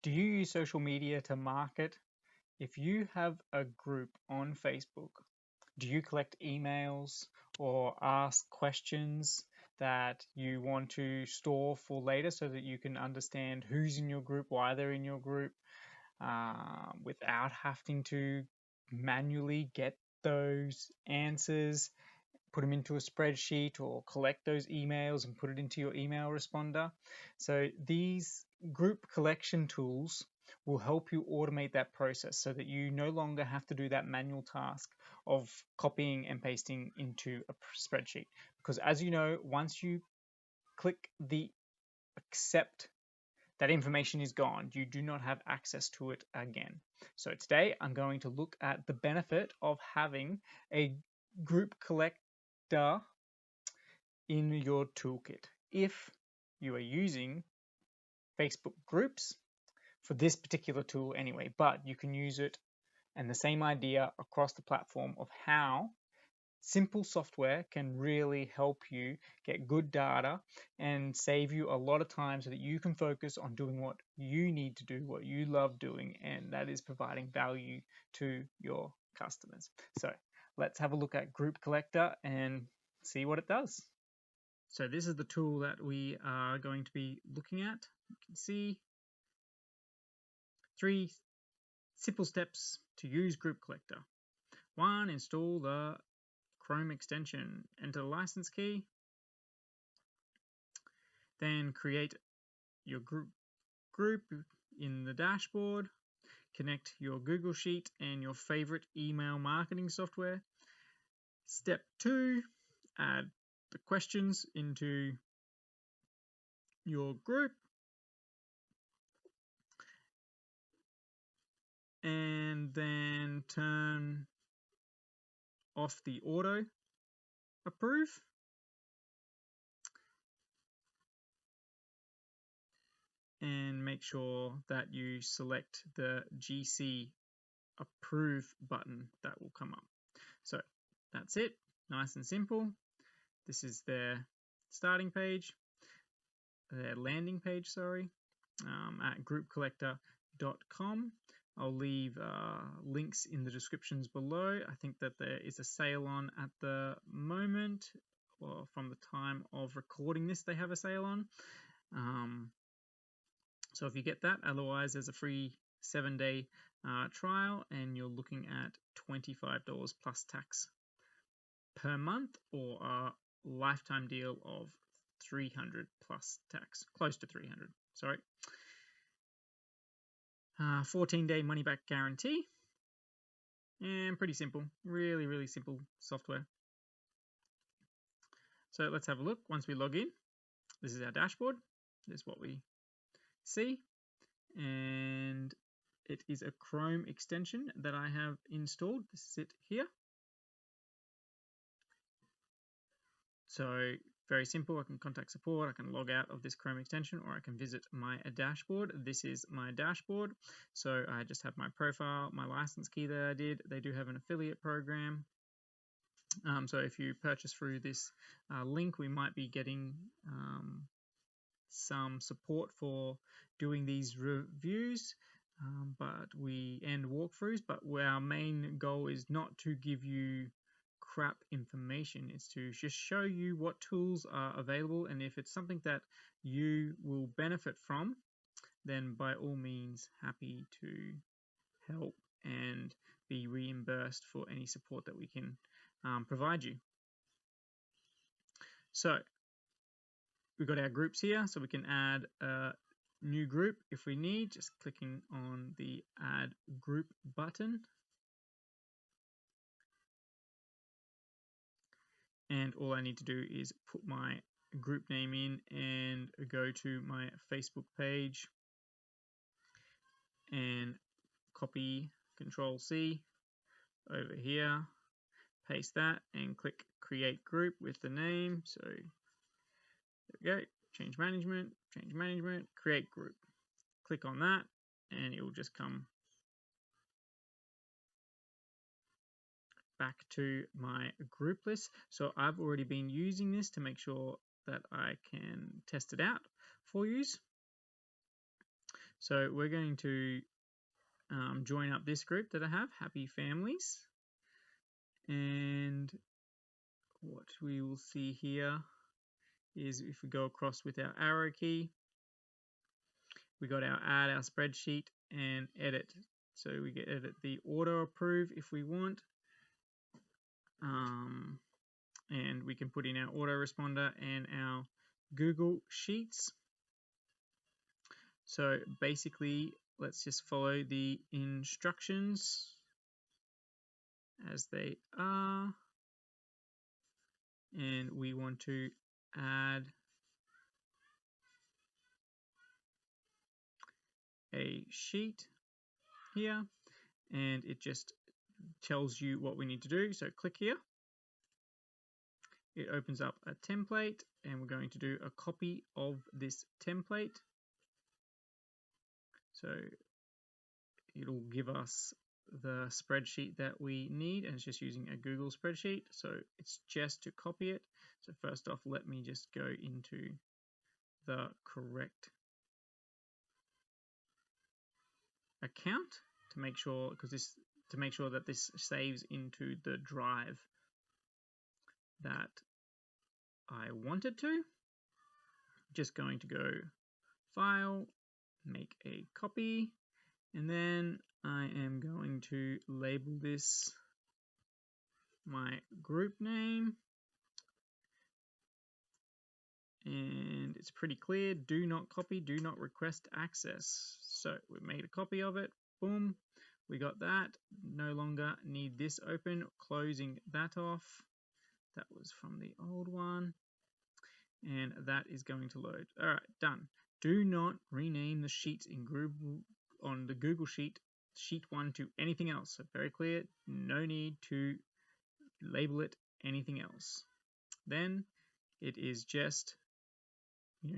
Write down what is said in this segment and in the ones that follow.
Do you use social media to market? If you have a group on Facebook, do you collect emails or ask questions that you want to store for later so that you can understand who's in your group, why they're in your group, without having to manually get those answers, put them into a spreadsheet, or collect those emails and put it into your email responder? So these group collection tools will help you automate that process so that you no longer have to do that manual task of copying and pasting into a spreadsheet. Because as you know, once you click the accept, that information is gone. You do not have access to it again. So today I'm going to look at the benefit of having a group collector in your toolkit if you are using Facebook groups for this particular tool anyway, but you can use it and the same idea across the platform of how simple software can really help you get good data and save you a lot of time so that you can focus on doing what you need to do, what you love doing, and that is providing value to your customers. So let's have a look at Group Collector and see what it does. So this is the tool that we are going to be looking at. You can see 3 simple steps to use Group Collector. 1, install the Chrome extension, enter the license key, then create your group in the dashboard, connect your Google Sheet and your favorite email marketing software. Step 2, add the questions into your group, and then turn off the auto approve. And make sure that you select the GC approve button that will come up. So that's it, nice and simple. This is their starting page, their landing page, sorry, at groupcollector.com. I'll leave links in the descriptions below. I think that there is a sale on at the moment, or from the time of recording this, they have a sale on. So if you get that, otherwise there's a free 7-day trial, and you're looking at $25 plus tax per month, or a lifetime deal of $300 plus tax, close to 300, sorry. 14-day money-back guarantee, and pretty simple, really, really simple software. So let's have a look. Once we log in, this is our dashboard. This is what we see, and it is a Chrome extension that I have installed. This is it here. So very simple. I can contact support, I can log out of this Chrome extension, or I can visit my dashboard. This is my dashboard. So I just have my profile, my license key that I did. They do have an affiliate program. So if you purchase through this link, we might be getting some support for doing these reviews, and walkthroughs, but our main goal is not to give you crap information. It's to just show you what tools are available, and if it's something that you will benefit from, then by all means happy to help and be reimbursed for any support that we can provide you. So we've got our groups here, so we can add a new group if we need, just clicking on the add group button. And all I need to do is put my group name in and go to my Facebook page and copy Control-C over here, paste that, and click create group with the name. So there we go, change management, create group. Click on that and it will just come back to my group list. So I've already been using this to make sure that I can test it out for you. So we're going to join up this group that I have, Happy Families. And what we will see here is if we go across with our arrow key, we got our add our spreadsheet and edit. So we get edit the auto approve if we want. And we can put in our autoresponder and our Google Sheets. So basically, let's just follow the instructions as they are. And we want to add a sheet here, and it just tells you what we need to do. So click here. It opens up a template, and we're going to do a copy of this template. So it'll give us the spreadsheet that we need, and it's just using a Google spreadsheet. So it's just to copy it. So first off, let me just go into the correct account to make sure, to make sure that this saves into the drive that I wanted to. Just going to go File, make a copy, and then I am going to label this my group name. And it's pretty clear, do not copy, do not request access. So we made a copy of it, boom, we got that. No longer need this open, closing that off. That was from the old one. And that is going to load. All right, done. Do not rename the sheets in Google on the Google Sheet, Sheet 1 to anything else. So very clear, no need to label it anything else. Then it is just,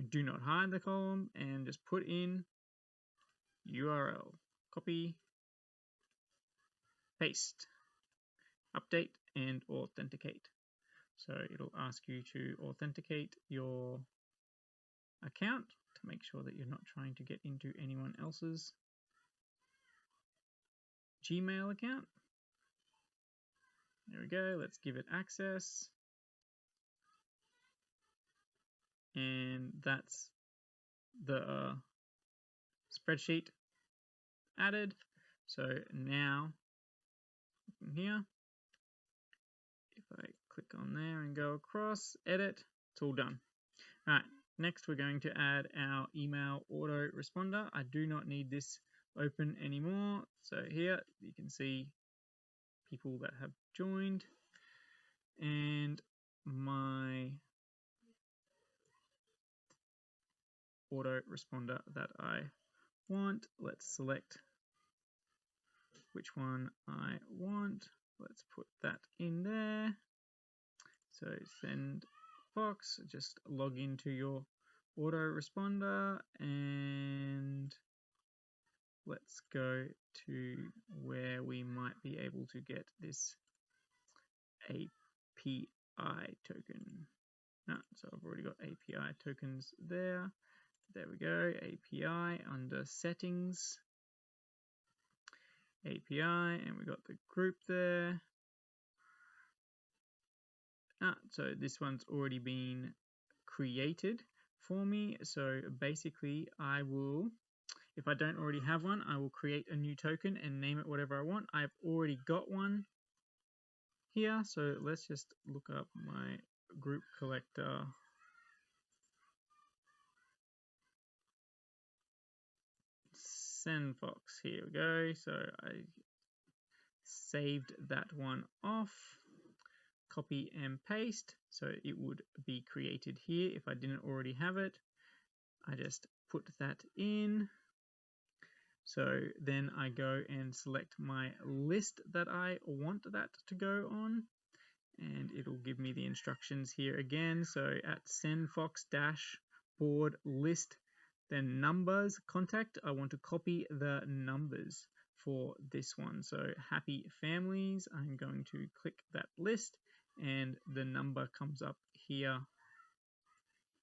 do not hide the column and just put in URL, copy, paste, update, and authenticate. So it'll ask you to authenticate your account to make sure that you're not trying to get into anyone else's Gmail account. There we go, let's give it access. And that's the spreadsheet added. So now here, if I click on there and go across, edit, it's all done. All right, next we're going to add our email autoresponder. I do not need this open anymore. So here you can see people that have joined and my autoresponder that I want. Let's select which one I want. Let's put that in there. So send Fox, just log into your autoresponder and let's go to where we might be able to get this API token. No, so I've already got API tokens there. There we go, API under settings, API, and we got the group there. So this one's already been created for me. So basically I will, if I don't already have one, I will create a new token and name it whatever I want. I've already got one here. So let's just look up my group collector. SendFox, here we go. So I saved that one off. Copy and paste, so it would be created here if I didn't already have it. I just put that in. So then I go and select my list that I want that to go on, and it'll give me the instructions here again. So at SendFox dashboard list, then numbers contact, I want to copy the numbers for this one. So Happy Families, I'm going to click that list and the number comes up here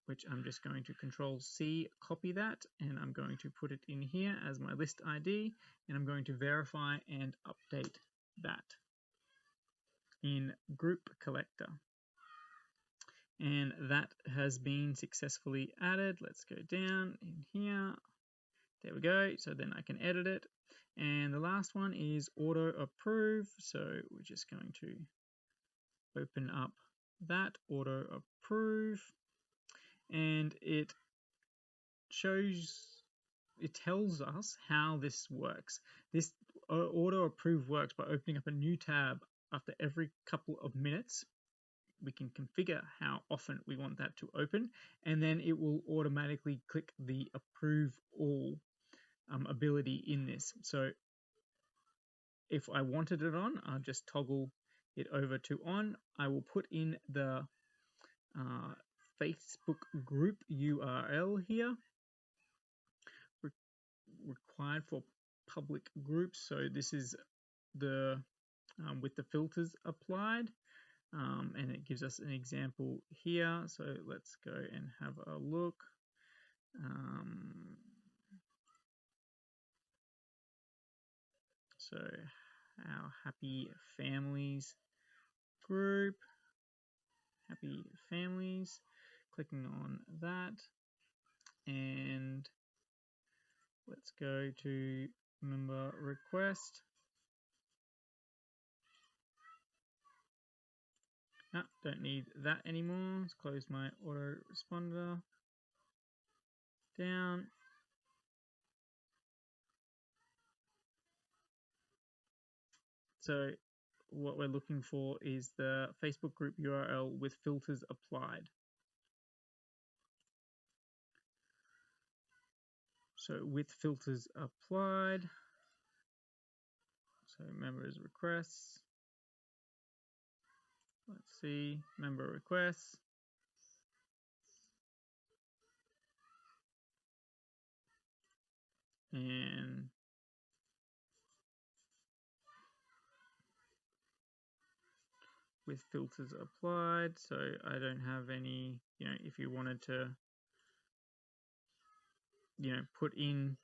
which I'm just going to Control C, copy that, and I'm going to put it in here as my list ID, and I'm going to verify and update that in Group Collector. And that has been successfully added. Let's go down in here. There we go. So then I can edit it. And the last one is auto approve. So we're just going to open up that auto approve, and it tells us how this works. This auto approve works by opening up a new tab after every couple of minutes. We can configure how often we want that to open, and then it will automatically click the approve all ability in this. So if I wanted it on, I'll just toggle it over to on. I will put in the Facebook group URL here, required for public groups. So this is the with the filters applied, and it gives us an example here. So let's go and have a look. So our happy families group, happy families, clicking on that, and let's go to member request. Don't need that anymore. Let's close my autoresponder down. So what we're looking for is the Facebook group URL with filters applied. So with filters applied, so members requests, let's see, member requests, and with filters applied, so I don't have any, if you wanted to, put in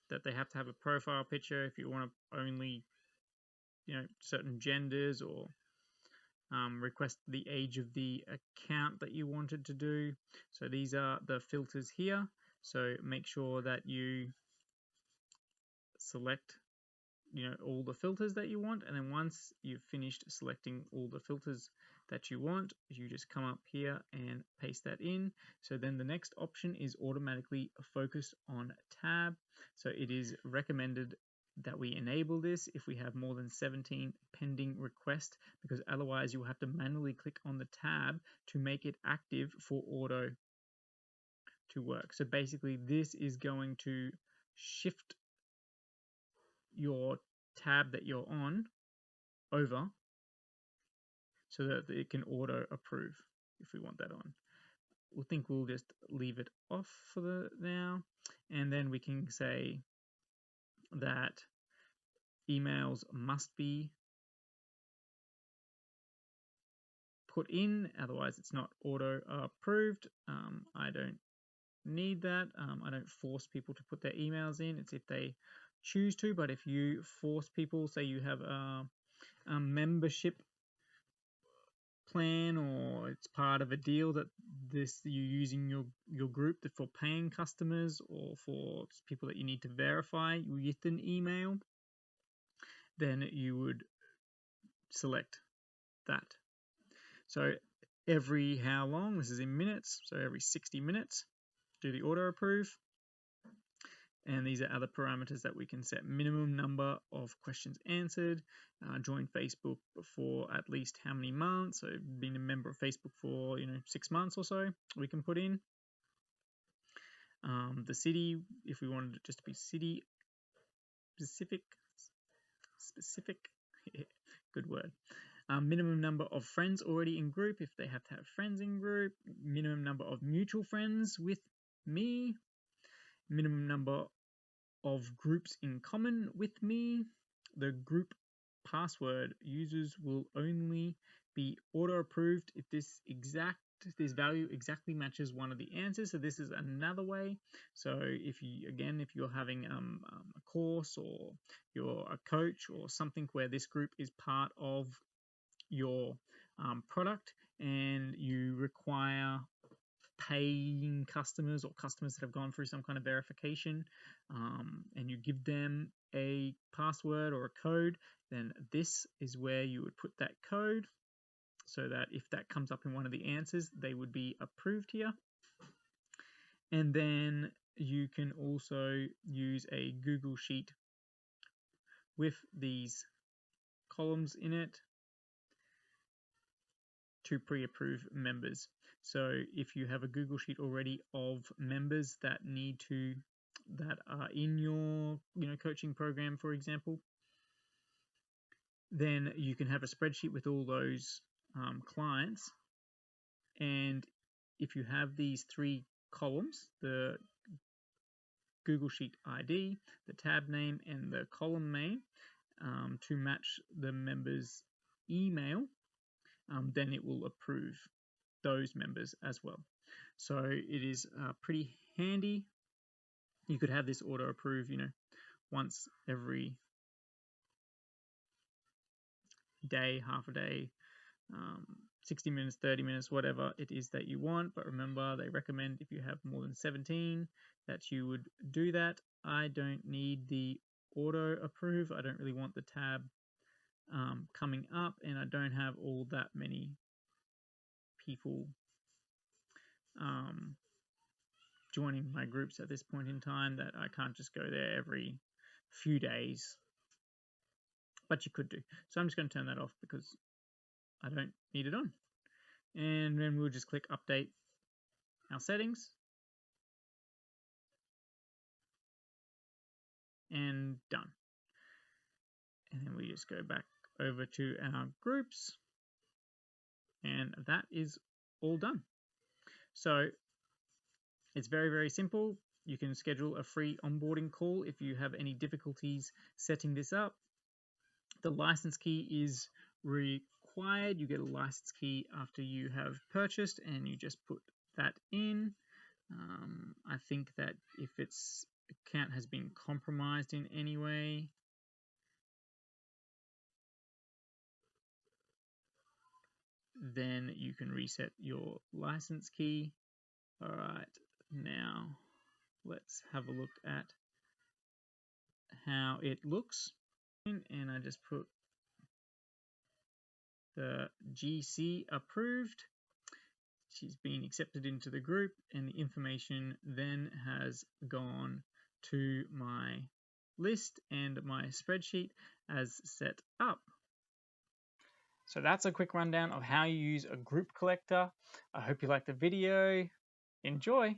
that they have to have a profile picture, if you want to only, certain genders, or request the age of the account that you wanted to do. So these are the filters here. So make sure that you select all the filters that you want, and then once you've finished selecting all the filters that you want, you just come up here and paste that in. So then the next option is automatically focus on tab. So it is recommended that we enable this if we have more than 17 pending requests, because otherwise you'll have to manually click on the tab to make it active for auto to work. So basically this is going to shift your tab that you're on over so that it can auto approve if we want that on. We'll just leave it off for the now, and then we can say that emails must be put in, otherwise it's not auto approved. I don't need that. I don't force people to put their emails in. It's if they choose to, but if you force people, say you have a membership plan, or it's part of a deal that you're using your group for paying customers or for people that you need to verify with an email, then you would select that. So every how long, this is in minutes, so every 60 minutes, do the auto approve. And these are other parameters that we can set. Minimum number of questions answered, join Facebook for at least how many months, so being a member of Facebook for 6 months or so, we can put in. The city, if we wanted it just to be city specific, good word. Minimum number of friends already in group, if they have to have friends in group. Minimum number of mutual friends with me. Minimum number of groups in common with me. The group password users will only be auto approved if this exact this value exactly matches one of the answers. So this is another way. So if you're having a course, or you're a coach or something where this group is part of your product, and you require paying customers or customers that have gone through some kind of verification, and you give them a password or a code, then this is where you would put that code, so that if that comes up in one of the answers, they would be approved here. And then you can also use a Google Sheet with these columns in it to pre-approve members. So if you have a Google Sheet already of members that are in your coaching program, for example, then you can have a spreadsheet with all those clients. And if you have these 3 columns, the Google Sheet ID, the tab name, and the column name, to match the member's email, then it will approve those members as well. So it is pretty handy. You could have this auto approve, once every day, half a day, 60 minutes, 30 minutes, whatever it is that you want. But remember, they recommend if you have more than 17 that you would do that. I don't need the auto approve. I don't really want the tab coming up, and I don't have all that many people joining my groups at this point in time that I can't just go there every few days. But you could do. So I'm just going to turn that off because I don't need it on. And then we'll just click update our settings. And done. And then we just go back over to our groups. And that is all done. So it's very, very simple. You can schedule a free onboarding call if you have any difficulties setting this up. The license key is required. You get a license key after you have purchased, and you just put that in. I think that if its account has been compromised in any way, then you can reset your license key. All right, now let's have a look at how it looks. And I just put the GC approved. She's been accepted into the group, and the information then has gone to my list and my spreadsheet as set up. So that's a quick rundown of how you use a group collector. I hope you liked the video. Enjoy!